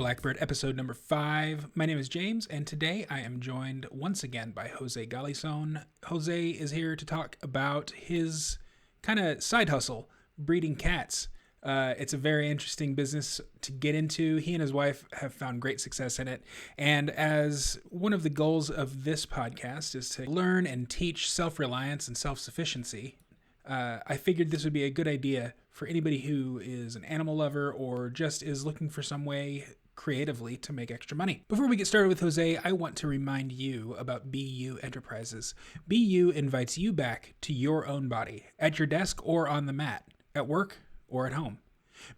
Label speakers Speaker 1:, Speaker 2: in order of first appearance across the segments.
Speaker 1: Blackbird, episode number 5. My name is James, and today I am joined once again by Jose Galison. Jose is here to talk about his kind of side hustle, breeding cats. It's a very interesting business to get into. He and his wife have found great success in it. And as one of the goals of this podcast is to learn and teach self-reliance and self-sufficiency, I figured this would be a good idea for anybody who is an animal lover or just is looking for some way creatively to make extra money. Before we get started with Jose, I want to remind you about BU Enterprises. BU invites you back to your own body, at your desk or on the mat, at work or at home.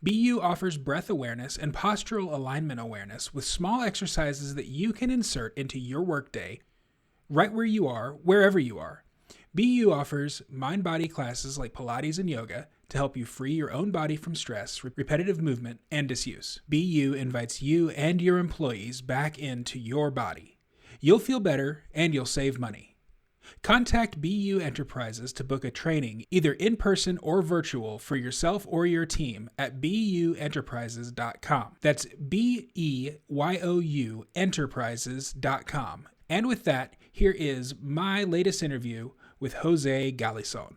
Speaker 1: BU offers breath awareness and postural alignment awareness with small exercises that you can insert into your workday right where you are, wherever you are. BU offers mind-body classes like Pilates and yoga to help you free your own body from stress, repetitive movement, and disuse. BU invites you and your employees back into your body. You'll feel better and you'll save money. Contact BU Enterprises to book a training, either in person or virtual, for yourself or your team at buenterprises.com. That's BEYOU Enterprises.com. And with that, here is my latest interview with Jose Galison.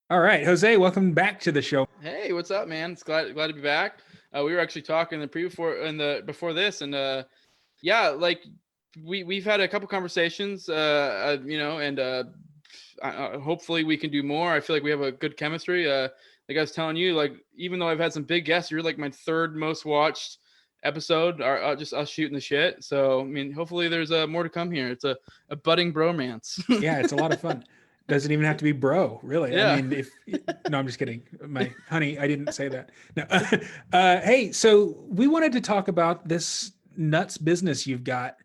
Speaker 1: All right, Jose, welcome back to the show.
Speaker 2: Hey, what's up, man? It's glad to be back. We were actually talking before this, and like we've had a couple conversations, and hopefully we can do more. I feel like we have a good chemistry. Like I was telling you, like even though I've had some big guests, you're like my third most watched episode, just us shooting the shit. So I mean, hopefully there's more to come here. It's a budding bromance.
Speaker 1: Yeah, it's a lot of fun. Doesn't even have to be bro, really.
Speaker 2: Yeah.
Speaker 1: I mean, no, I'm just kidding. My honey, I didn't say that. No. Hey, so we wanted to talk about this nuts business you've got,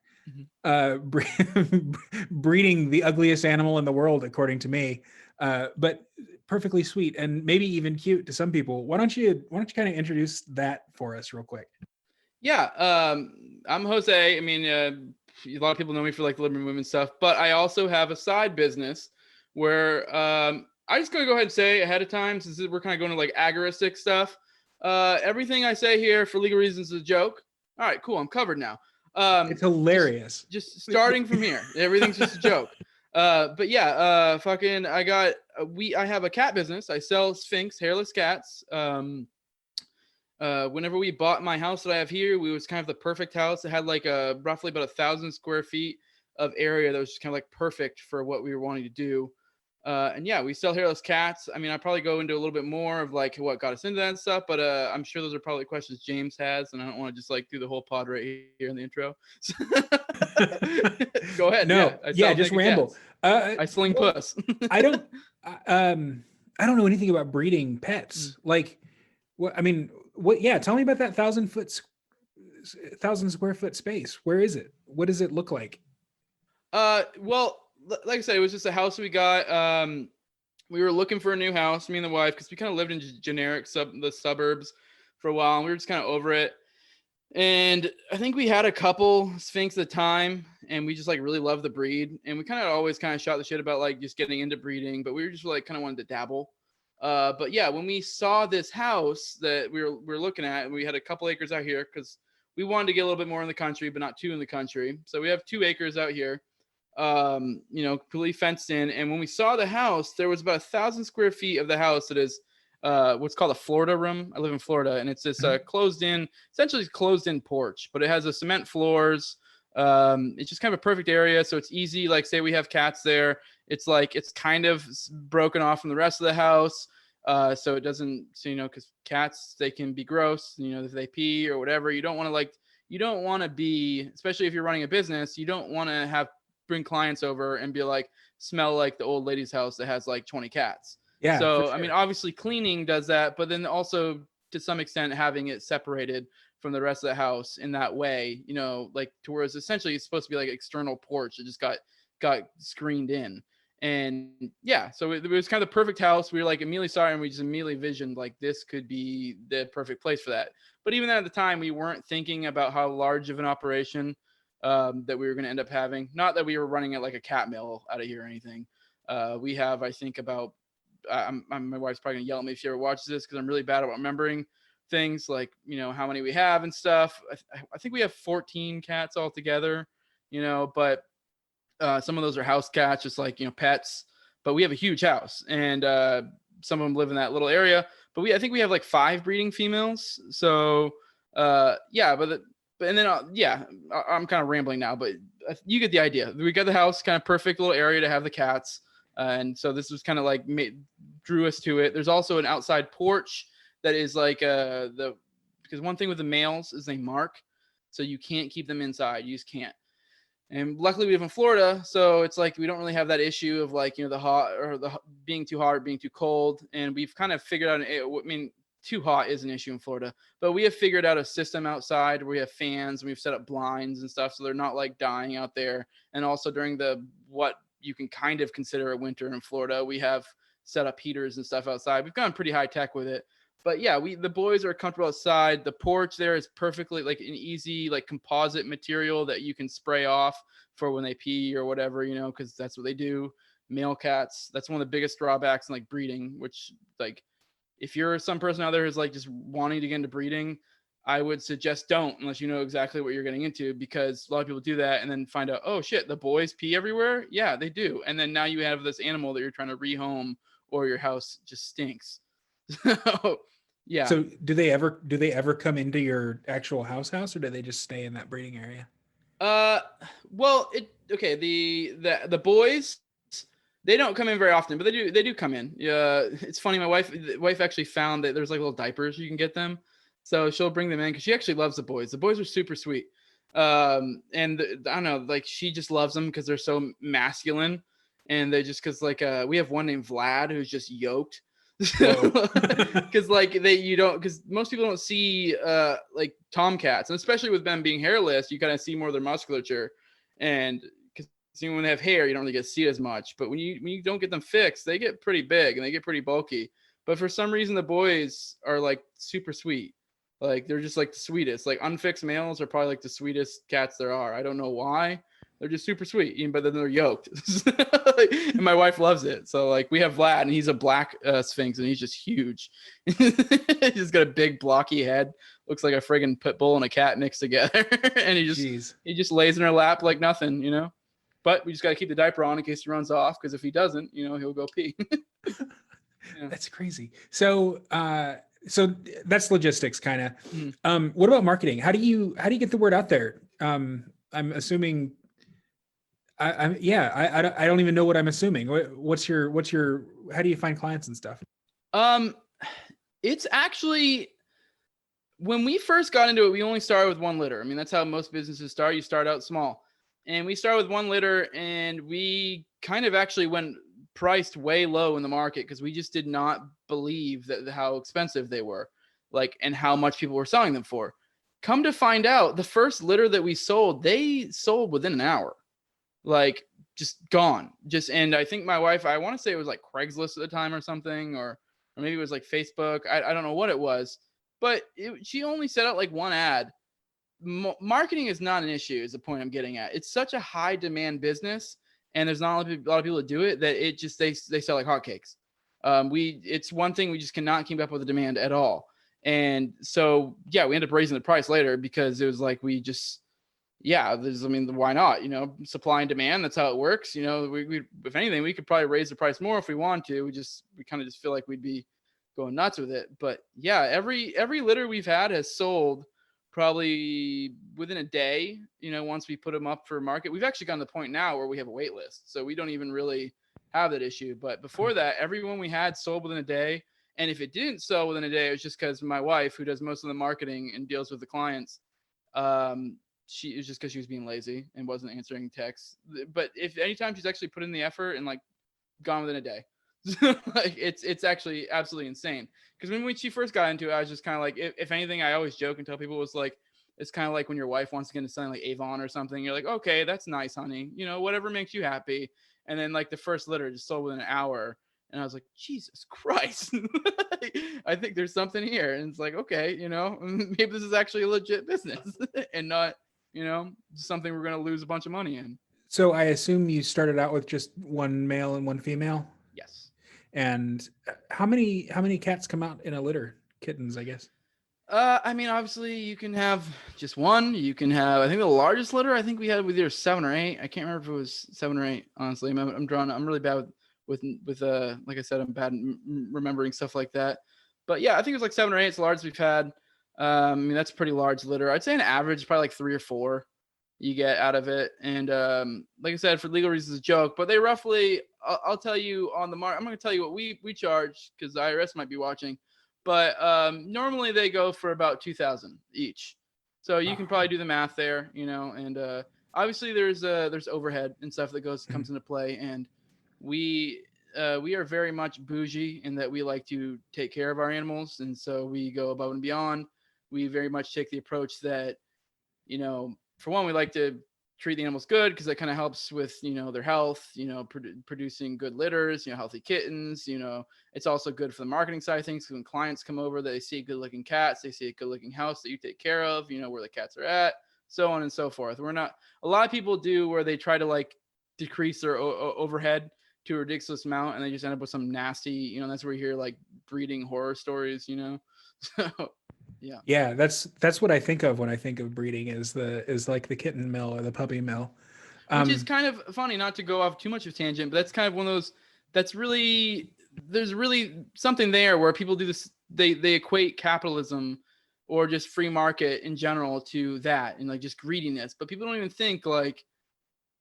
Speaker 1: breeding the ugliest animal in the world, according to me, but perfectly sweet and maybe even cute to some people. Why don't you kind of introduce that for us real quick?
Speaker 2: Yeah, I'm Jose. I mean, a lot of people know me for like the living room and stuff, but I also have a side business where I just gonna go ahead and say ahead of time, since we're kind of going to like agoristic stuff. Everything I say here for legal reasons is a joke. All right, cool. I'm covered now.
Speaker 1: It's hilarious.
Speaker 2: Just starting from here, everything's just a joke. But yeah, I have a cat business. I sell Sphinx hairless cats. Whenever we bought my house that I have here, it was kind of the perfect house. It had like roughly about 1,000 square feet of area that was just kind of like perfect for what we were wanting to do. And yeah, we sell hairless cats. I mean, I'll probably go into a little bit more of like what got us into that and stuff, but I'm sure those are probably questions James has, and I don't want to just like do the whole pod right here in the intro. Go ahead.
Speaker 1: No, just ramble.
Speaker 2: I sling puss.
Speaker 1: I don't know anything about breeding pets. Like, what? I mean, what? Yeah, tell me about that 1,000 square foot space. Where is it? What does it look like?
Speaker 2: Well, like I said, it was just a house we got. We were looking for a new house, me and the wife, because we kind of lived in generic the suburbs for a while, and we were just kind of over it. And I think we had a couple Sphinx at the time, and we just like really loved the breed, and we kind of always kind of shot the shit about like just getting into breeding, but we were just like kind of wanted to dabble. But yeah, when we saw this house that we were looking at, and we had a couple acres out here because we wanted to get a little bit more in the country, but not too in the country. So we have 2 acres out here. Completely fenced in. And when we saw the house, there was about 1,000 square feet of the house that is what's called a Florida room. I live in Florida, and it's this essentially closed in porch, but it has a cement floors. It's just kind of a perfect area, so it's easy. Like, say we have cats there, it's like it's kind of broken off from the rest of the house, so it doesn't, because cats, they can be gross, if they pee or whatever. You don't want to be, especially if you're running a business, you don't want to bring clients over and be like, smell like the old lady's house that has like 20 cats.
Speaker 1: Yeah.
Speaker 2: So
Speaker 1: sure.
Speaker 2: I mean, obviously cleaning does that, but then also to some extent having it separated from the rest of the house in that way, like to where it's essentially supposed to be like external porch that just got screened in. And yeah, so it was kind of the perfect house. We were like immediately saw it, and we just immediately visioned like this could be the perfect place for that. But even at the time, we weren't thinking about how large of an operation that we were going to end up having. Not that we were running it like a cat mill out of here or anything. We have, I think, about my wife's probably gonna yell at me if she ever watches this because I'm really bad at remembering things like, how many we have and stuff. I think we have 14 cats altogether, but some of those are house cats, just like, pets. But we have a huge house, and some of them live in that little area. But I think we have like 5 breeding females. So yeah, and then I'm kind of rambling now, but you get the idea. We got the house, kind of perfect little area to have the cats, and so this was kind of like drew us to it. There's also an outside porch that is like because one thing with the males is they mark, so you can't keep them inside. You just can't. And luckily we live in Florida, so it's like we don't really have that issue of like, the hot or the being too hot or being too cold. And we've kind of figured out, too hot is an issue in Florida, but we have figured out a system outside where we have fans and we've set up blinds and stuff, so they're not like dying out there. And also during what you can kind of consider a winter in Florida, we have set up heaters and stuff outside. We've gone pretty high tech with it. But yeah, the boys are comfortable outside. The porch there is perfectly like an easy like composite material that you can spray off for when they pee or whatever, because that's what they do. Male cats, that's one of the biggest drawbacks in like breeding, which like if you're some person out there who's like just wanting to get into breeding, I would suggest don't, unless you know exactly what you're getting into, because a lot of people do that and then find out, oh shit, the boys pee everywhere. Yeah, they do. And then now you have this animal that you're trying to rehome, or your house just stinks. So yeah.
Speaker 1: So do they ever come into your actual house, or do they just stay in that breeding area?
Speaker 2: Well, the boys, they don't come in very often, but they do come in. Yeah, it's funny. My wife actually found that there's like little diapers you can get them, so she'll bring them in because she actually loves the boys. The boys are super sweet. And I don't know, like she just loves them because they're so masculine, and they just because like we have one named Vlad who's just yoked. Because like because most people don't see like tomcats, and especially with them being hairless, you kind of see more of their musculature, and because when they have hair, you don't really get to see it as much. But when you don't get them fixed, they get pretty big and they get pretty bulky. But for some reason, the boys are like super sweet. Like they're just like the sweetest. Like unfixed males are probably like the sweetest cats there are. I don't know why. They're just super sweet, but then they're yoked. And my wife loves it. So like we have Vlad, and he's a black Sphinx, and he's just huge. He's got a big blocky head. Looks like a friggin' pit bull and a cat mixed together. And he just lays in her lap like nothing, But we just got to keep the diaper on in case he runs off, because if he doesn't, he'll go pee.
Speaker 1: Yeah. That's crazy. So that's logistics kind of. Mm-hmm. What about marketing? How do you get the word out there? I'm assuming I don't even know what I'm assuming. What's your how do you find clients and stuff?
Speaker 2: It's actually, when we first got into it, we only started with 1 litter. I mean, that's how most businesses start. You start out small, and we started with 1 litter, and we kind of actually went priced way low in the market because we just did not believe that how expensive they were, like, and how much people were selling them for. Come to find out, the first litter that we sold, they sold within an hour. Like just gone. And I think my wife, I want to say it was like Craigslist at the time or something, or maybe it was like Facebook. I don't know what it was, but she only set out like 1 ad. Marketing is not an issue, is the point I'm getting at. It's such a high demand business, and there's not a lot of people that do it, that it just, they sell like hotcakes. It's one thing we just cannot keep up with the demand at all. And so, yeah, we ended up raising the price later because it was like, why not? Supply and demand. That's how it works. We if anything, we could probably raise the price more if we want to. We kind of just feel like we'd be going nuts with it. But yeah, every litter we've had has sold probably within a day. Once we put them up for market, we've actually gotten to the point now where we have a wait list, so we don't even really have that issue. But before that, everyone we had sold within a day. And if it didn't sell within a day, it was just because my wife, who does most of the marketing and deals with the clients, it was just because she was being lazy and wasn't answering texts. But if anytime she's actually put in the effort and like gone within a day, like it's actually absolutely insane. Because when she first got into it, I was just kind of like, if anything, I always joke and tell people, was like, it's kind of like when your wife wants to get into something like Avon or something. You're like, okay, that's nice, honey. Whatever makes you happy. And then like the first litter just sold within an hour. And I was like, Jesus Christ, I think there's something here. And it's like, okay, maybe this is actually a legit business and not, something we're going to lose a bunch of money in.
Speaker 1: So I assume you started out with just 1 male and 1 female?
Speaker 2: Yes.
Speaker 1: And how many cats come out in a litter? Kittens, I guess.
Speaker 2: I mean, obviously you can have just one. You can have, I think the largest litter I think we had with either 7 or 8. I can't remember if it was 7 or 8. Honestly, I'm really bad with like I said, I'm bad remembering stuff like that. But yeah, I think it was like 7 or 8. It's the largest we've had. I mean, that's a pretty large litter. I'd say an average is probably like 3 or 4 you get out of it. And like I said, for legal reasons, it's a joke. But they roughly, I'll tell you on the mark. I'm going to tell you what we charge because the IRS might be watching. But normally they go for about 2,000 each. So you can probably do the math there, and obviously there's overhead and stuff that comes into play. And we are very much bougie in that we like to take care of our animals. And so we go above and beyond. We very much take the approach that, for one, we like to treat the animals good because that kind of helps with, their health, producing good litters, healthy kittens, it's also good for the marketing side of things. When clients come over, they see good looking cats, they see a good looking house that you take care of, where the cats are at, so on and so forth. We're not, a lot of people do where they try to like decrease their overhead to a ridiculous amount and they just end up with some nasty, that's where you hear like breeding horror stories, so yeah.
Speaker 1: Yeah, that's what I think of when I think of breeding is like the kitten mill or the puppy mill.
Speaker 2: Which is
Speaker 1: Um,
Speaker 2: kind of funny, not to go off too much of a tangent, but that's kind of one of those that's really, there's really something there where people do this, they equate capitalism or just free market in general to that and like just greediness, but people don't even think like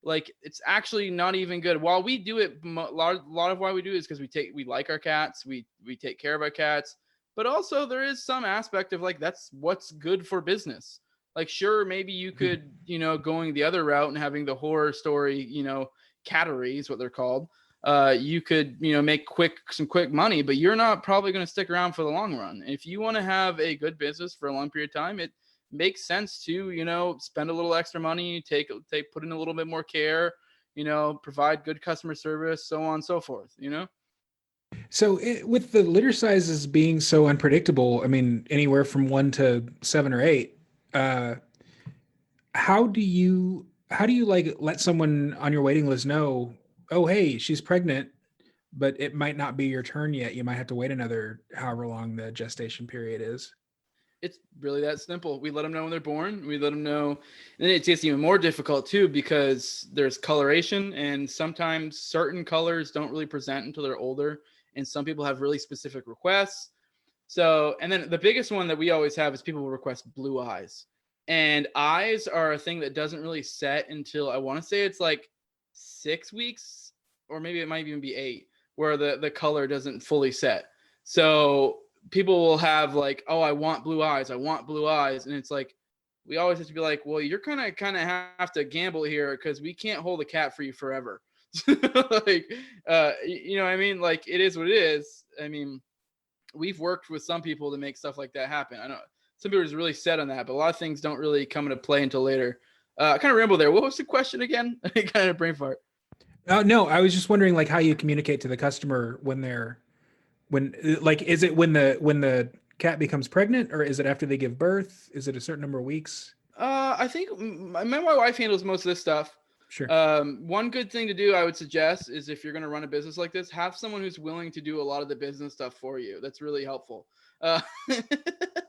Speaker 2: it's actually not even good. While we do it, a lot of why we do it is because we like our cats, we take care of our cats, but also there is some aspect of like that's what's good for business. Like sure, maybe you could, going the other route and having the horror story, cattery is what they're called. You could, make some quick money, but you're not probably going to stick around for the long run. If you want to have a good business for a long period of time, it makes sense to, spend a little extra money, put in a little bit more care, provide good customer service, so on and so forth.
Speaker 1: so with the litter sizes being so unpredictable, I mean, anywhere from 1 to 7 or 8, uh, how do you like let someone on your waiting list know, oh, hey, she's pregnant, but it might not be your turn yet. You might have to wait another however long the gestation period is.
Speaker 2: It's really that simple. We let them know when they're born. We let them know. And it gets even more difficult too because there's coloration and sometimes certain colors don't really present until they're older. And some people have really specific requests. So, and then the biggest one that we always have is people will request blue eyes. And eyes are a thing that doesn't really set until I want to say it's like 6 weeks, or maybe it might even be 8, where the color doesn't fully set. So people will have like, oh, I want blue eyes. I want blue eyes. And it's like, we always have to be like, well, you're kind of have to gamble here because we can't hold a cat for you forever. Like, you know what I mean? Like, it is what it is. I mean, we've worked with some people to make stuff like that happen. I know some people are really set on that, but a lot of things don't really come into play until later. I kind of rambled there. What was the question again? I kind of brain fart.
Speaker 1: No, I was just wondering like how you communicate to the customer when like is it when the cat becomes pregnant or is it after they give birth? Is it a certain number of weeks?
Speaker 2: I think my wife handles most of this stuff.
Speaker 1: Sure.
Speaker 2: One good thing to do, I would suggest, is if you're going to run a business like this, have someone who's willing to do a lot of the business stuff for you. That's really helpful. Uh,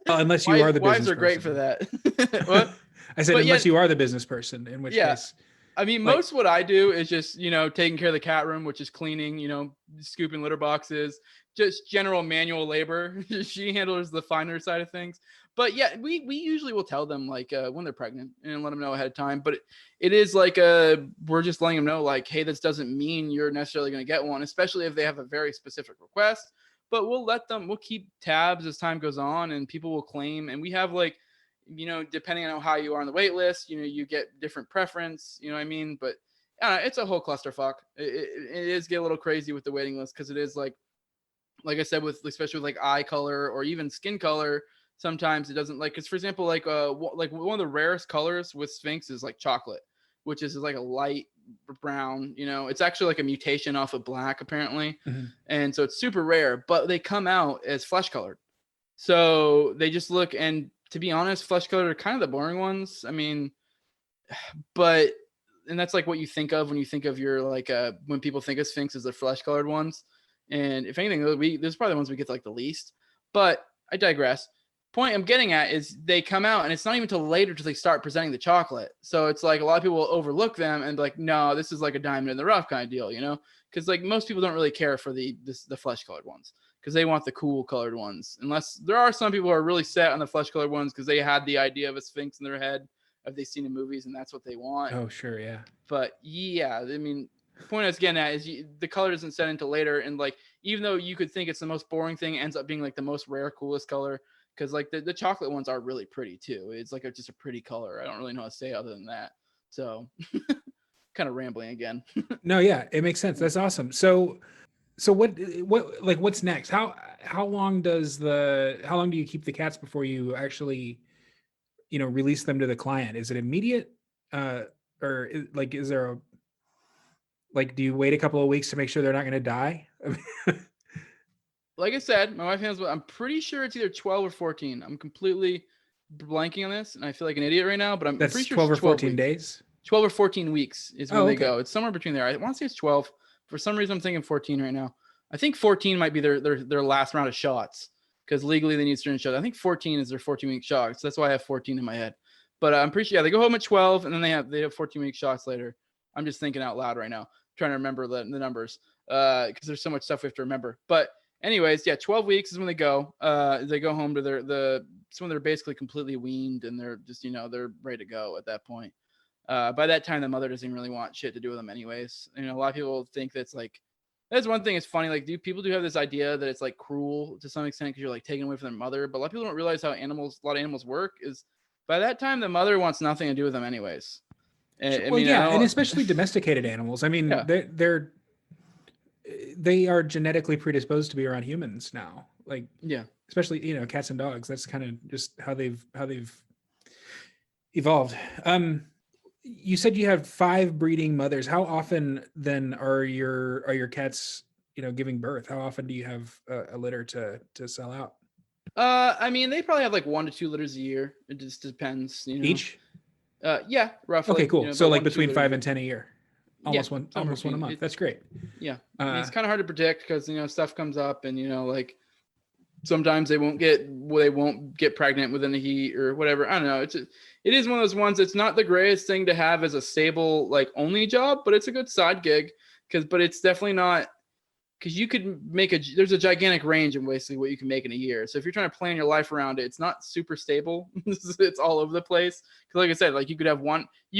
Speaker 1: Well, unless you are the
Speaker 2: wives
Speaker 1: business
Speaker 2: are great for
Speaker 1: person.
Speaker 2: that. What?
Speaker 1: I said
Speaker 2: But yeah,
Speaker 1: unless you are the business person, in which
Speaker 2: yeah.
Speaker 1: case
Speaker 2: I mean,
Speaker 1: like
Speaker 2: most what I do is just, taking care of the cat room, which is cleaning, scooping litter boxes, just general manual labor. She handles the finer side of things. But yeah, we usually will tell them like when they're pregnant and let them know ahead of time. But it is like we're just letting them know like, hey, this doesn't mean you're necessarily going to get one, especially if they have a very specific request. But we'll keep tabs as time goes on and people will claim. And we have like, depending on how you are on the wait list, you get different preference, you know what I mean? But it's a whole clusterfuck. It is get a little crazy with the waiting list because it is like I said, with especially with like eye color or even skin color. Sometimes it doesn't like, because for example, like one of the rarest colors with Sphinx is like chocolate, which is like a light brown. It's actually like a mutation off of black apparently,
Speaker 1: mhm.
Speaker 2: and so it's super rare. But they come out as flesh colored. So they just look, and to be honest, flesh colored are kind of the boring ones. I mean, but and that's like what you think of when you think of your like when people think of Sphinx as the flesh colored ones. And if anything, those are probably the ones we get like the least. But I digress. point I'm getting at is they come out and it's not even until later till they start presenting the chocolate. So it's like a lot of people will overlook them and be like, no, this is like a diamond in the rough kind of deal, you know? Because like most people don't really care for the flesh colored ones because they want the cool colored ones. Unless there are some people who are really set on the flesh colored ones because they had the idea of a sphinx in their head if they've seen the movies and that's what they want.
Speaker 1: Oh, sure, yeah.
Speaker 2: But yeah, I mean, the point I was getting at is the color doesn't set until later, and like even though you could think it's the most boring thing, it ends up being like the most rare, coolest color because like the chocolate ones are really pretty too. It's like just a pretty color. I don't really know how to say other than that. So kind of rambling again.
Speaker 1: No, yeah, it makes sense. That's awesome. So what's next? How long do you keep the cats before you actually, release them to the client? Is it immediate? Or is there do you wait a couple of weeks to make sure they're not going to die?
Speaker 2: Like I said, my wife handles. I'm pretty sure it's either 12 or 14. I'm completely blanking on this, and I feel like an idiot right now. But I'm
Speaker 1: That's
Speaker 2: pretty sure
Speaker 1: 12 or
Speaker 2: it's 12
Speaker 1: 14
Speaker 2: weeks.
Speaker 1: days.
Speaker 2: 12 or 14 weeks is when they
Speaker 1: okay.
Speaker 2: go. It's somewhere between there. I want to say it's 12. For some reason, I'm thinking 14 right now. I think 14 might be their last round of shots because legally they need certain shots. I think 14 is their 14-week shot. So that's why I have 14 in my head. But I'm pretty sure, yeah, they go home at 12 and then they have 14-week shots later. I'm just thinking out loud right now, trying to remember the numbers because there's so much stuff we have to remember. But anyways, yeah, 12 weeks is when they go. They go home to when they're basically completely weaned and they're just, they're ready to go at that point. By that time, the mother doesn't really want shit to do with them anyways. A lot of people think that's one thing. It's funny. Like, people have this idea that it's like cruel to some extent because you're like taking away from their mother. But a lot of people don't realize how a lot of animals work is by that time, the mother wants nothing to do with them anyways.
Speaker 1: And especially domesticated animals. I mean, yeah. They are genetically predisposed to be around humans now. Like, yeah, especially, cats and dogs. That's kind of just how they've evolved. You said you have 5 breeding mothers. How often then are your cats, giving birth? How often do you have a litter to sell out?
Speaker 2: I mean, they probably have like 1 to 2 litters a year. It just depends,
Speaker 1: Each?
Speaker 2: Yeah, roughly.
Speaker 1: Okay, cool. So like between 5 and 10 a year. Almost one a month. That's great.
Speaker 2: Yeah. I mean, it's kind of hard to predict because, stuff comes up and, like sometimes they won't get pregnant within the heat or whatever. I don't know. It is one of those ones. It's not the greatest thing to have as a stable, like only job, but it's a good side gig but it's definitely not because you could there's a gigantic range in basically what you can make in a year. So if you're trying to plan your life around it, it's not super stable. It's all over the place. Because like I said, like you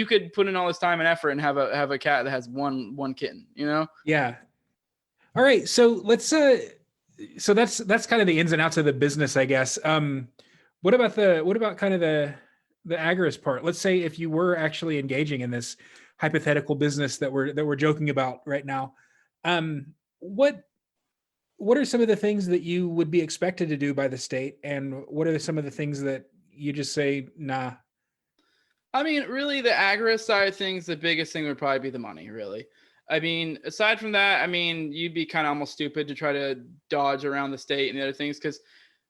Speaker 2: could put in all this time and effort and have a cat that has one kitten,
Speaker 1: Yeah. All right. So let's, so that's kind of the ins and outs of the business, I guess. What about kind of the agorist part? Let's say if you were actually engaging in this hypothetical business that we're joking about right now, what are some of the things that you would be expected to do by the state, and what are some of the things that you just say, nah?
Speaker 2: I mean, really, the agorist side of things, the biggest thing would probably be the money, really. I mean, aside from that, I mean, you'd be kind of almost stupid to try to dodge around the state and the other things because,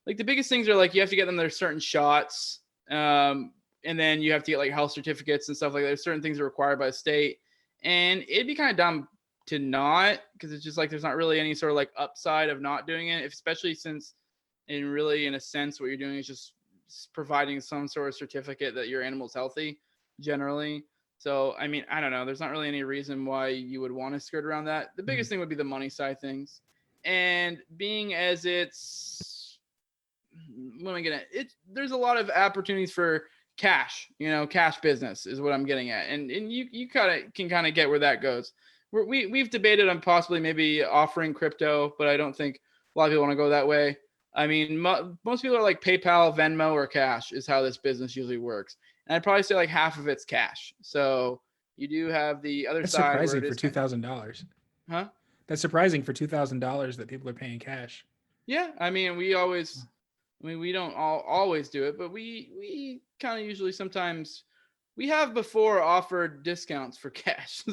Speaker 2: like, the biggest things are like you have to get them their certain shots, and then you have to get like health certificates and stuff like that. There's certain things that are required by the state, and it'd be kind of dumb to not because it's just like there's not really any sort of like upside of not doing it, especially since, in a sense, what you're doing is just providing some sort of certificate that your animal's healthy, generally. So, I mean, I don't know. There's not really any reason why you would want to skirt around that. The biggest thing would be the money side of things. And being as what am I getting at? There's a lot of opportunities for cash, cash business is what I'm getting at. And you can kind of get where that goes. We've debated on possibly maybe offering crypto, but I don't think a lot of people want to go that way. I mean, most people are like PayPal, Venmo, or cash is how this business usually works. And I'd probably say like half of it's cash. So you do have the other
Speaker 1: That's
Speaker 2: side.
Speaker 1: Surprising for $2,000.
Speaker 2: Huh?
Speaker 1: That's surprising for $2,000 that people are paying cash.
Speaker 2: Yeah, I mean, we don't always do it, but we kind of usually sometimes we have before offered discounts for cash.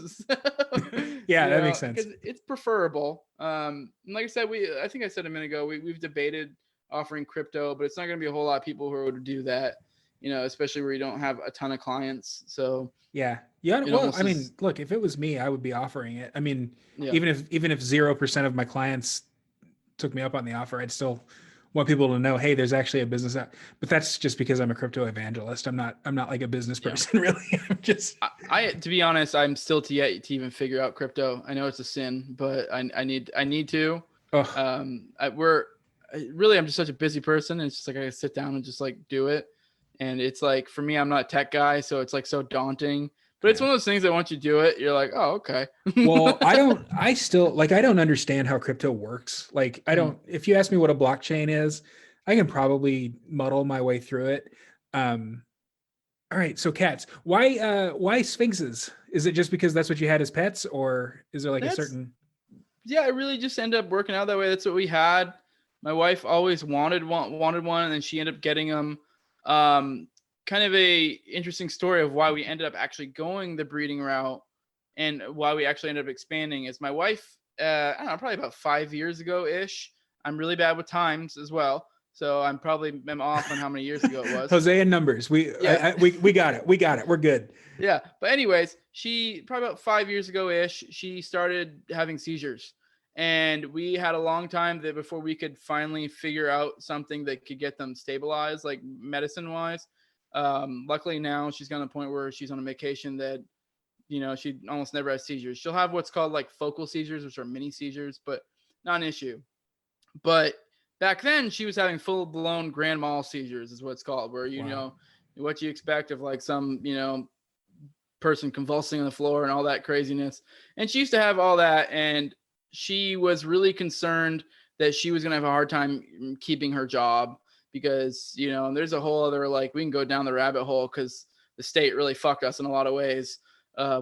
Speaker 1: Yeah, that makes sense.
Speaker 2: Because it's preferable. And like I said, I think I said a minute ago, we've debated offering crypto, but it's not going to be a whole lot of people who would do that. Especially where you don't have a ton of clients. So
Speaker 1: yeah. Well, I mean, look, if it was me, I would be offering it. I mean, even if 0% of my clients took me up on the offer, I'd still want people to know, hey, there's actually a business out. But that's just because I'm a crypto evangelist. I'm not like a business
Speaker 2: Yeah.
Speaker 1: person really. I'm just
Speaker 2: I to be honest, I'm still to yet to even figure out crypto. I know it's a sin, but I need to.
Speaker 1: oh
Speaker 2: I'm just such a busy person. And it's just like I gotta sit down and just like do it. And it's like for me, I'm not a tech guy, so it's like so daunting. But it's
Speaker 1: yeah.
Speaker 2: one of those things that once you do it, you're like, oh, okay.
Speaker 1: Well, I still like, I don't understand how crypto works. Like,
Speaker 2: Mhm.
Speaker 1: if you ask me what a blockchain is, I can probably muddle my way through it. Um, all right. So cats, why sphinxes? Is it just because that's what you had as pets, or is there like a
Speaker 2: That's
Speaker 1: certain,
Speaker 2: yeah, it really just ended up working out that way. That's what we had. My wife always wanted one, and then she ended up getting them. Um, Kind of a interesting story of why we ended up actually going the breeding route, and why we actually ended up expanding is my wife. I don't know, probably about 5 years ago ish. I'm really bad with times as well, so I'm off on how many years ago it was.
Speaker 1: Jose and numbers?
Speaker 2: Yeah,
Speaker 1: We got it. We got it. We're good.
Speaker 2: yeah. But anyways, she probably about 5 years ago ish, she started having seizures. And we had a long time that before we could finally figure out something that could get them stabilized, like medicine wise. Luckily now she's gotten to the point where she's on a medication that, she almost never has seizures. She'll have what's called like focal seizures, which are mini seizures, but not an issue. But back then she was having full blown grand mal seizures is what it's called, where,
Speaker 1: Wow.
Speaker 2: what you expect of like some, person convulsing on the floor and all that craziness. And she used to have all that. And she was really concerned that she was going to have a hard time keeping her job because, and there's a whole other, like, we can go down the rabbit hole because the state really fucked us in a lot of ways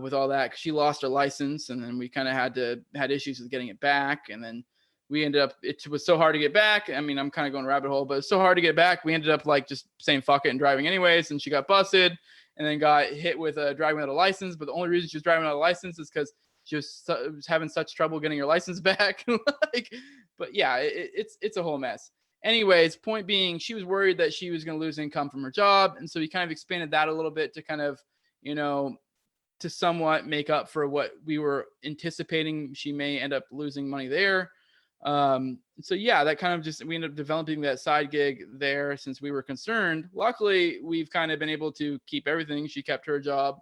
Speaker 2: with all that. Cause she lost her license and then we kind of had issues with getting it back. And then we ended up, it was so hard to get back. I mean, I'm kind of going rabbit hole, but it's so hard to get back. We ended up like just saying fuck it and driving anyways. And she got busted and then got hit with driving without a license. But the only reason she was driving without a license is because she was having such trouble getting her license back. But yeah, it's a whole mess. Anyways, point being, she was worried that she was going to lose income from her job, and so we kind of expanded that a little bit to kind of, you know, to somewhat make up for what we were anticipating she may end up losing money there. So yeah, that kind of just, we ended up developing that side gig there since we were concerned. Luckily, we've kind of been able to keep everything. She kept her job,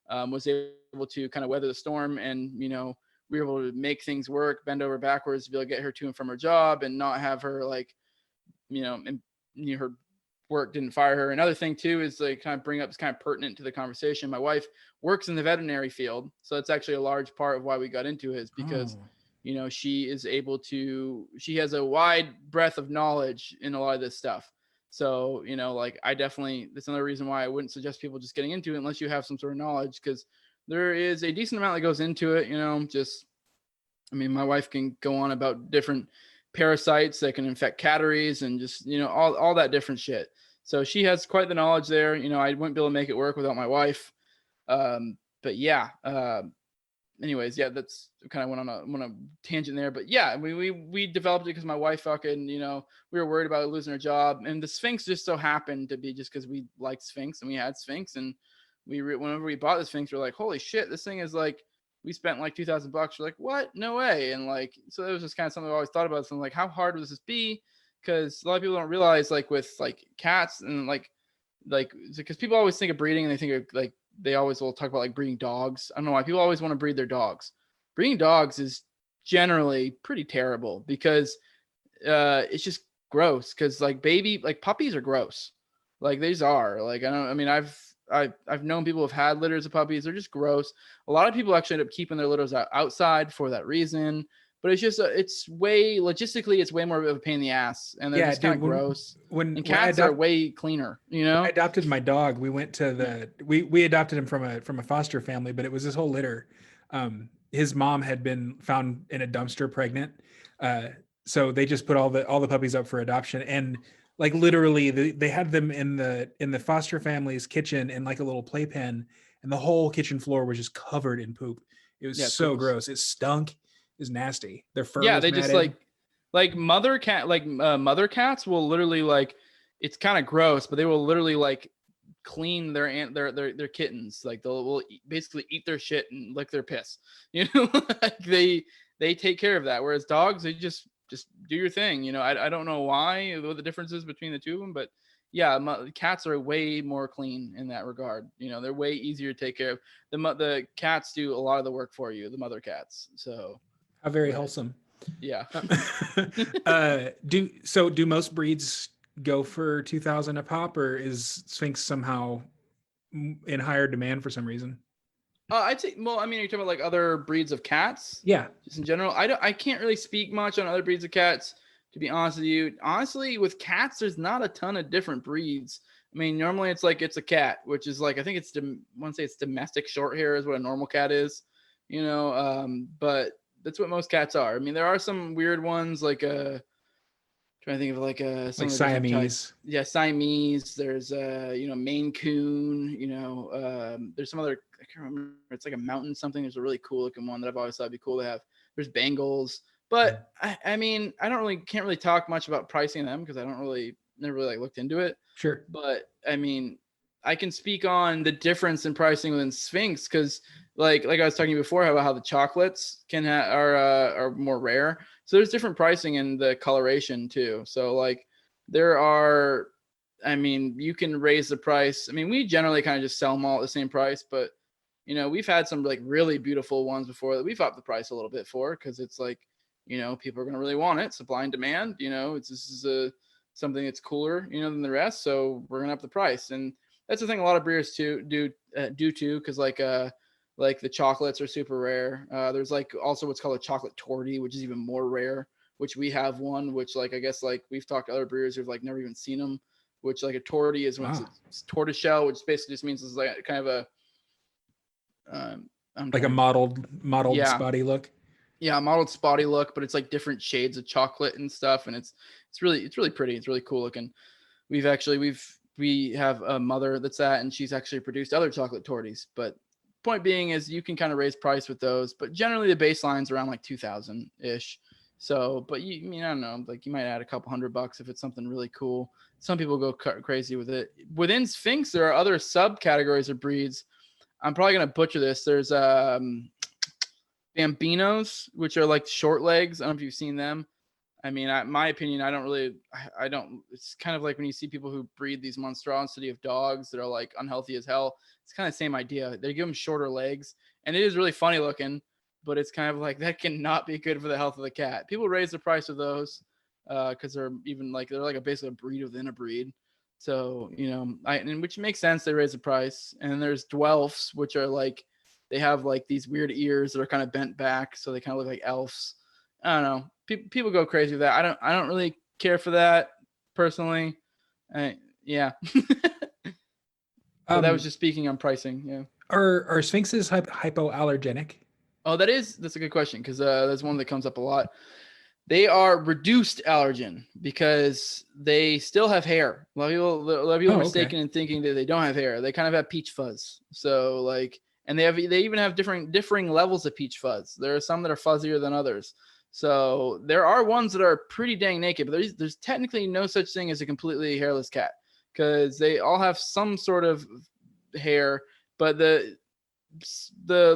Speaker 2: was able to kind of weather the storm, and we were able to make things work, bend over backwards to be able to get her to and from her job, and not have her like, and her work didn't fire her. Another thing too is like kind of bring up, is kind of pertinent to the conversation. My wife works in the veterinary field, so that's actually a large part of why we got into it, is because
Speaker 1: Oh.
Speaker 2: she is able to, she has a wide breadth of knowledge in a lot of this stuff. So like, I definitely, that's another reason why I wouldn't suggest people just getting into it unless you have some sort of knowledge, because there is a decent amount that goes into it. Just, I mean, my wife can go on about different parasites that can infect catteries and just, all that different shit. So she has quite the knowledge there. I wouldn't be able to make it work without my wife. But yeah, anyways, yeah, that's kind of went on a tangent there. But yeah, we developed it because my wife fucking, we were worried about losing her job. And the Sphinx just so happened to be just because we liked Sphinx and we had Sphinx. And whenever we bought the Sphinx, we're like, holy shit, this thing is like, we spent like $2,000. We're like, what? No way. And like, so it was just kind of something I always thought about. So I'm like, how hard would this be? Because a lot of people don't realize, like with like cats and like, because people always think of breeding and they think of like, they always will talk about like breeding dogs. I don't know why people always want to breed their dogs. Breeding dogs is generally pretty terrible because it's just gross. Because like puppies are gross. Like these are like, I mean, I've known people who've had litters of puppies. They're just gross. A lot of people actually end up keeping their litters outside for that reason. But it's just it's way logistically, it's way more of a pain in the ass, and they're
Speaker 1: Yeah,
Speaker 2: just kind
Speaker 1: dude.
Speaker 2: of gross.
Speaker 1: When
Speaker 2: And
Speaker 1: when I
Speaker 2: cats are
Speaker 1: adopt
Speaker 2: way cleaner,
Speaker 1: when I adopted my dog, we went to we adopted him from a foster family, but it was his whole litter. His mom had been found in a dumpster pregnant, uh, so they just put all the puppies up for adoption, and like literally they had them in the foster family's kitchen in like a little playpen, and the whole kitchen floor was just covered in poop. It was
Speaker 2: Yeah, it's
Speaker 1: so
Speaker 2: gross.
Speaker 1: gross. It stunk. It was nasty. Their fur
Speaker 2: Yeah,
Speaker 1: was
Speaker 2: they just
Speaker 1: matted.
Speaker 2: like mother cats will literally like, it's kind of gross, but they will literally like clean their kittens. Like will basically eat their shit and lick their piss. Like they take care of that. Whereas dogs, they just just do your thing. You know, I don't know what the difference is between the two of them, but yeah, cats are way more clean in that regard. You know, they're way easier to take care of. The cats do a lot of the work for you, the mother cats. So,
Speaker 1: How very
Speaker 2: but
Speaker 1: wholesome.
Speaker 2: yeah.
Speaker 1: Do most breeds go for 2,000 a pop, or is Sphinx somehow in higher demand for some reason?
Speaker 2: I'd say, well, I mean, are you talking about like other breeds of cats?
Speaker 1: Yeah,
Speaker 2: Just in general? I can't really speak much on other breeds of cats, to be honest with you. Honestly, with cats, there's not a ton of different breeds. I mean, normally it's a cat, which is like, I think I want to say it's domestic short hair is what a normal cat is, you know, but that's what most cats are. I mean, there are some weird ones like trying to think of like some
Speaker 1: like
Speaker 2: of the different types.
Speaker 1: Siamese.
Speaker 2: Yeah, Siamese. There's Maine Coon. There's some other, I can't remember. It's like a mountain something. There's a really cool looking one that I've always thought would be cool to have. There's Bengals, but I mean I can't really talk much about pricing them because I don't really never really like looked into it.
Speaker 1: Sure.
Speaker 2: But I mean I can speak on the difference in pricing within Sphinx because like I was talking before about how the chocolates are more rare. So there's different pricing in the coloration too. So like there are, I mean, you can raise the price. I mean, we generally kind of just sell them all at the same price, but you know, we've had some like really beautiful ones before that we've upped the price a little bit for because it's like, you know, people are going to really want it. Supply and demand, you know, this is something that's cooler, you know, than the rest. So we're going to up the price. And that's the thing a lot of breeders do too, because like the chocolates are super rare. There's like also what's called a chocolate torty, which is even more rare. Which we have one, which like I guess like we've talked to other breeders who've like never even seen them. Which like a torty is when
Speaker 1: Wow.
Speaker 2: it's tortoise shell, which basically just means it's like kind of a
Speaker 1: Like a modeled
Speaker 2: yeah,
Speaker 1: spotty look.
Speaker 2: yeah, mottled spotty look, but it's like different shades of chocolate and stuff, and it's really pretty. It's really cool looking. We have a mother that's that, and she's actually produced other chocolate torties. But point being is you can kind of raise price with those, but generally the baseline's around like 2,000 ish. So, but I mean, I don't know, like you might add a couple $100 if it's something really cool. Some people go crazy with it. Within Sphinx, there are other subcategories of breeds. I'm probably gonna butcher this. There's Bambinos, which are like short legs. I don't know if you've seen them. I mean, my opinion, I don't. It's kind of like when you see people who breed these monstrosity of dogs that are like unhealthy as hell. It's kind of the same idea. They give them shorter legs, and it is really funny looking, but it's kind of like that cannot be good for the health of the cat. People raise the price of those because they're like basically a breed within a breed. So you know, and which makes sense. They raise the price, and then there's Dwelfs, which are like they have like these weird ears that are kind of bent back, so they kind of look like elves. I don't know. People go crazy with that. I don't really care for that personally. Yeah. But that was just speaking on pricing. Yeah.
Speaker 1: Are sphinxes hypoallergenic?
Speaker 2: Oh, that's a good question because that's one that comes up a lot. They are reduced allergen because they still have hair. A lot of people are mistaken in thinking that they don't have hair. They kind of have peach fuzz. So like, and they even have differing levels of peach fuzz. There are some that are fuzzier than others. So there are ones that are pretty dang naked, but there's technically no such thing as a completely hairless cat because they all have some sort of hair. But the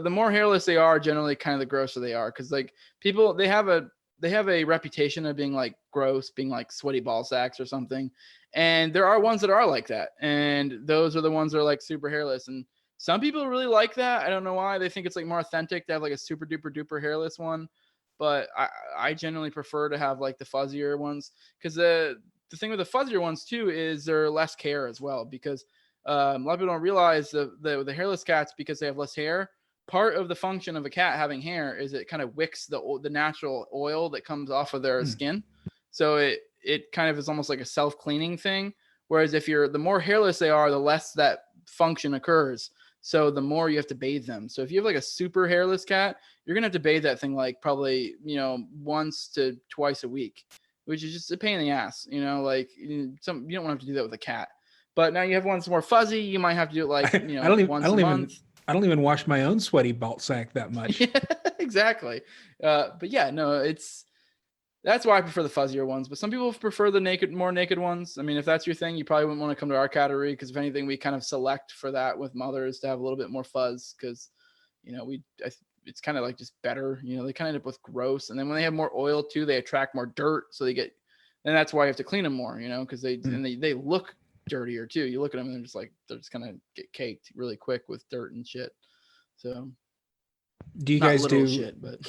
Speaker 2: more hairless they are, generally kind of the grosser they are because like people they have a reputation of being like gross, being like sweaty ball sacks or something. And there are ones that are like that. And those are the ones that are like super hairless. And some people really like that. I don't know why. They think it's like more authentic to have like a super duper duper hairless one. But I generally prefer to have like the fuzzier ones because the thing with the fuzzier ones too is they're less care as well because a lot of people don't realize the hairless cats because they have less hair. Part of the function of a cat having hair is it kind of wicks the natural oil that comes off of their skin. So it kind of is almost like a self-cleaning thing. Whereas the more hairless they are, the less that function occurs. So the more you have to bathe them. So if you have like a super hairless cat, you're going to have to bathe that thing like probably, you know, once to twice a week, which is just a pain in the ass, you know, like you don't want to have to do that with a cat. But now you have ones more fuzzy, you might have to do it like, you know, once a month.
Speaker 1: I don't even wash my own sweaty ball sack that much.
Speaker 2: Yeah, exactly. But yeah, no, that's why I prefer the fuzzier ones. But some people prefer the more naked ones. I mean, if that's your thing, you probably wouldn't want to come to our category because if anything, we kind of select for that with mothers to have a little bit more fuzz because, you know, it's kind of like just better. They kind of end up with gross, and then when they have more oil too, they attract more dirt, so they get, and that's why you have to clean them more. Because they look dirtier too. You look at them and they're just kind of get caked really quick with dirt and shit. So
Speaker 1: Do you
Speaker 2: not
Speaker 1: guys
Speaker 2: literal
Speaker 1: do?
Speaker 2: shit, but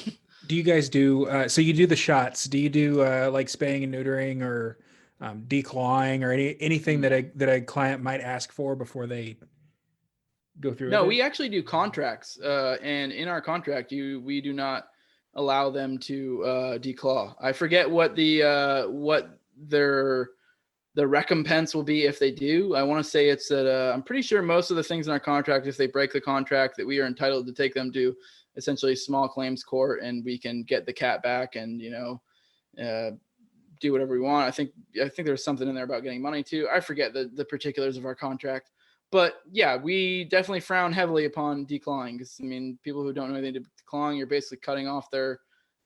Speaker 1: Do you guys do? So you do the shots. Do you do like spaying and neutering or declawing or anything that a client might ask for before they go through with
Speaker 2: no,
Speaker 1: it?
Speaker 2: we actually do contracts, and in our contract, we do not allow them to declaw. I forget what the recompense will be if they do. I want to say it's that I'm pretty sure most of the things in our contract, if they break the contract, that we are entitled to take them to essentially small claims court, and we can get the cat back and do whatever we want. I think there's something in there about getting money too. I forget the particulars of our contract, but yeah, we definitely frown heavily upon declawing, because people who don't know anything to declawing, you're basically cutting off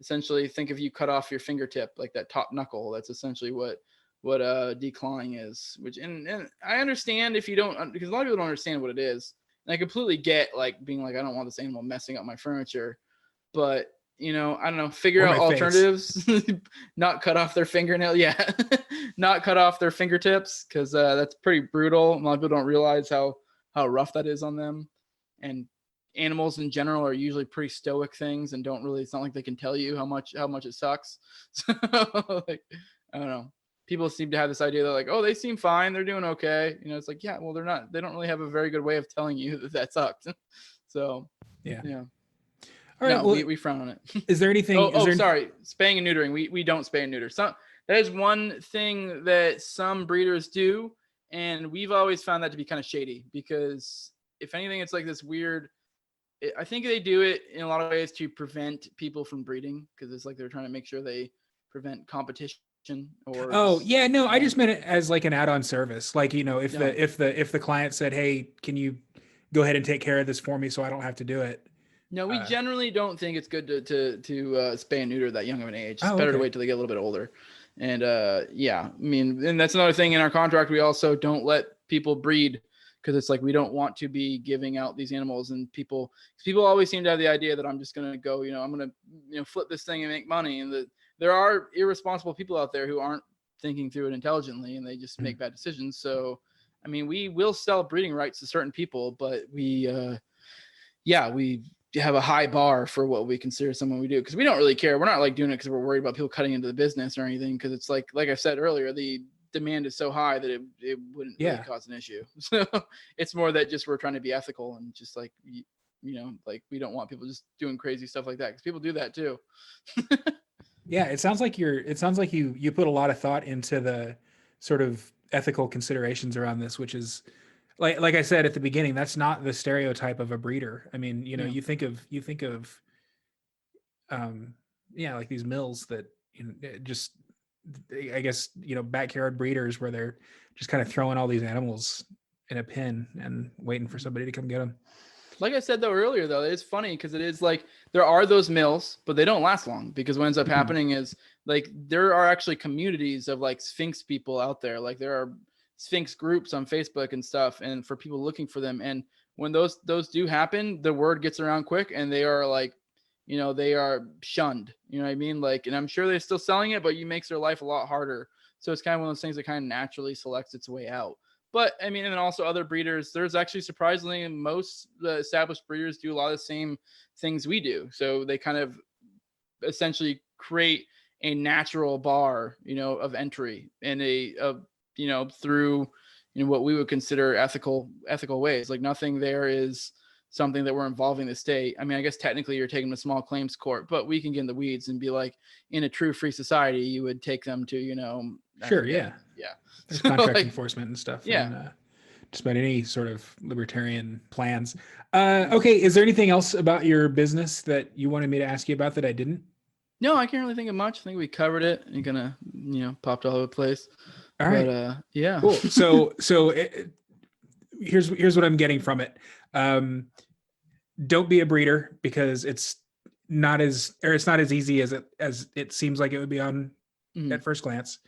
Speaker 2: essentially think if you cut off your fingertip, like that top knuckle, that's essentially what declawing is. Which and I understand if you don't, because a lot of people don't understand what it is, and I completely get like being like, I don't want this animal messing up my furniture, but I don't know, figure
Speaker 1: Or
Speaker 2: out
Speaker 1: my face.
Speaker 2: alternatives. Not cut off their fingernail. Yeah. Not cut off their fingertips, because that's pretty brutal. A lot of people don't realize how rough that is on them. And animals in general are usually pretty stoic things and don't really, it's not like they can tell you how much it sucks. So like, I don't know. People seem to have this idea that like, oh, they seem fine, they're doing okay. It's like, yeah, well, they're not. They don't really have a very good way of telling you that sucks. So
Speaker 1: Yeah.
Speaker 2: All right. No, well, we frown on it.
Speaker 1: Is there anything?
Speaker 2: Sorry. Spaying and neutering. We don't spay and neuter. That is one thing that some breeders do, and we've always found that to be kind of shady, because if anything, it's like this weird. I think they do it in a lot of ways to prevent people from breeding, because it's like they're trying to make sure they prevent competition. Or
Speaker 1: I just meant it as like an add-on service. Like, if the client said, hey, can you go ahead and take care of this for me so I don't have to do it?
Speaker 2: No, we generally don't think it's good to spay and neuter that young of an age. It's better to wait till they get a little bit older. And and that's another thing in our contract. We also don't let people breed, because it's like we don't want to be giving out these animals, and people always seem to have the idea that I'm just going to go, I'm going to flip this thing and make money. And there are irresponsible people out there who aren't thinking through it intelligently, and they just make bad decisions. So, we will sell breeding rights to certain people, but we have a high bar for what we consider someone we do, because we don't really care. We're not like doing it because we're worried about people cutting into the business or anything, because it's like I said earlier, the demand is so high that it wouldn't really cause an issue. So it's more that just we're trying to be ethical, and just like like we don't want people just doing crazy stuff like that, because people do that too.
Speaker 1: Yeah, it sounds like you put a lot of thought into the sort of ethical considerations around this, which is like I said at the beginning, that's not the stereotype of a breeder. You think of like these mills that just, I guess, backyard breeders where they're just kind of throwing all these animals in a pen and waiting for somebody to come get them.
Speaker 2: Like I said earlier, it's funny because it is like there are those mills, but they don't last long, because what ends up happening is like there are actually communities of like Sphinx people out there. Like there are Sphinx groups on Facebook and stuff, and for people looking for them. And when those do happen, the word gets around quick, and they are like, they are shunned. You know what I mean? Like, and I'm sure they're still selling it, but it makes their life a lot harder. So it's kind of one of those things that kind of naturally selects its way out. But and then also other breeders, there's actually surprisingly most established breeders do a lot of the same things we do. So they kind of essentially create a natural bar, of entry, and through, what we would consider ethical ways. Like nothing there is something that we're involving the state. I guess technically you're taking them to small claims court, but we can get in the weeds and be like, in a true free society, you would take them to,
Speaker 1: Sure. Yeah. There's contract enforcement and stuff.
Speaker 2: Yeah.
Speaker 1: And, just about any sort of libertarian plans. Okay. Is there anything else about your business that you wanted me to ask you about that I didn't?
Speaker 2: No, I can't really think of much. I think we covered it. You're gonna, popped all over the place.
Speaker 1: All right.
Speaker 2: But, yeah.
Speaker 1: Cool. So here's what I'm getting from it. Don't be a breeder, because it's not as easy as it seems like it would be on at first glance.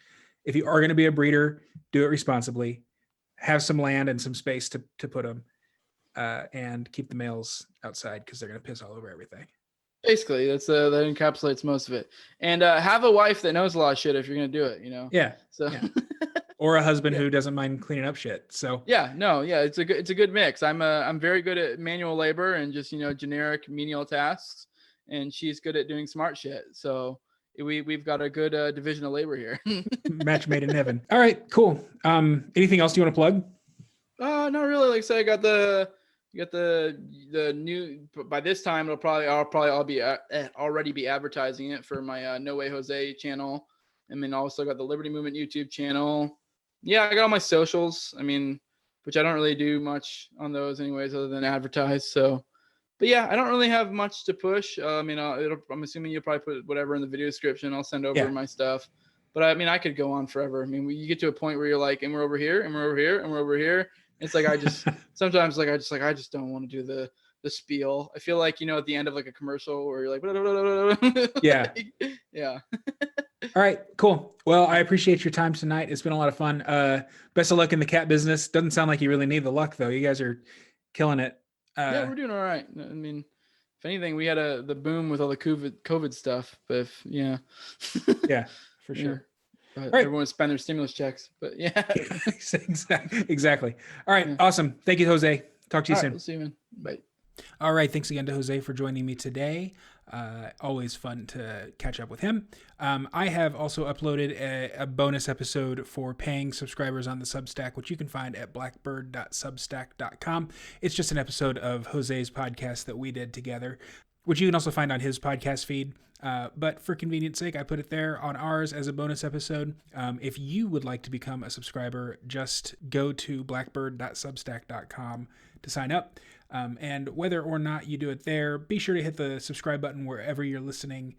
Speaker 1: If you are going to be a breeder, do it responsibly. Have some land and some space to put them, and keep the males outside, because they're going to piss all over everything.
Speaker 2: Basically, that encapsulates most of it. And have a wife that knows a lot of shit if you're gonna do it.
Speaker 1: Yeah.
Speaker 2: So.
Speaker 1: Yeah. Or a husband
Speaker 2: Yeah.
Speaker 1: who doesn't mind cleaning up shit. So
Speaker 2: Yeah, no, yeah, it's a good mix. I'm very good at manual labor and just generic menial tasks, and she's good at doing smart shit. So we've got a good division of labor here.
Speaker 1: match made in heaven. All right, cool. Anything else you want to plug?
Speaker 2: Not really. Like I said, I got the new. By this time, I'll probably all be already be advertising it for my No Way Jose channel. I mean, also got the Liberty Movement YouTube channel. Yeah, I got all my socials. I mean, which I don't really do much on those anyways, other than advertise. So, but yeah, I don't really have much to push. I mean, I'm assuming you'll probably put whatever in the video description. I'll send over my stuff. But I mean, I could go on forever. I mean, you get to a point where you're like, and we're over here, and we're over here, and we're over here. It's like I just sometimes I just don't want to do the spiel. I feel like at the end of like a commercial where you're like, blah, blah, blah, blah.
Speaker 1: Yeah.
Speaker 2: Yeah.
Speaker 1: All right, cool. Well, I appreciate your time tonight. It's been a lot of fun. Best of luck in the cat business. Doesn't sound like you really need the luck though. You guys are killing it.
Speaker 2: Yeah, we're doing all right. I mean, if anything, we had the boom with all the COVID stuff, but yeah,
Speaker 1: for sure.
Speaker 2: But everyone spend their stimulus checks, but yeah.
Speaker 1: Exactly. All right, awesome. Thank you, Jose. Talk to you soon.
Speaker 2: We'll see you, man. Bye.
Speaker 1: All right, thanks again to Jose for joining me today. Always fun to catch up with him. I have also uploaded a bonus episode for paying subscribers on the Substack, which you can find at blackbird.substack.com. It's just an episode of Jose's podcast that we did together, which you can also find on his podcast feed. But for convenience sake, I put it there on ours as a bonus episode. If you would like to become a subscriber, just go to blackbird.substack.com to sign up. And whether or not you do it there, be sure to hit the subscribe button wherever you're listening.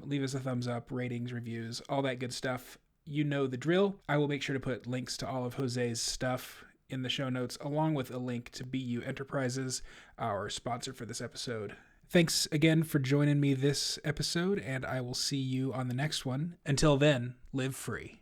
Speaker 1: Leave us a thumbs up, ratings, reviews, all that good stuff. You know the drill. I will make sure to put links to all of Jose's stuff in the show notes, along with a link to BU Enterprises, our sponsor for this episode. Thanks again for joining me this episode, and I will see you on the next one. Until then, live free.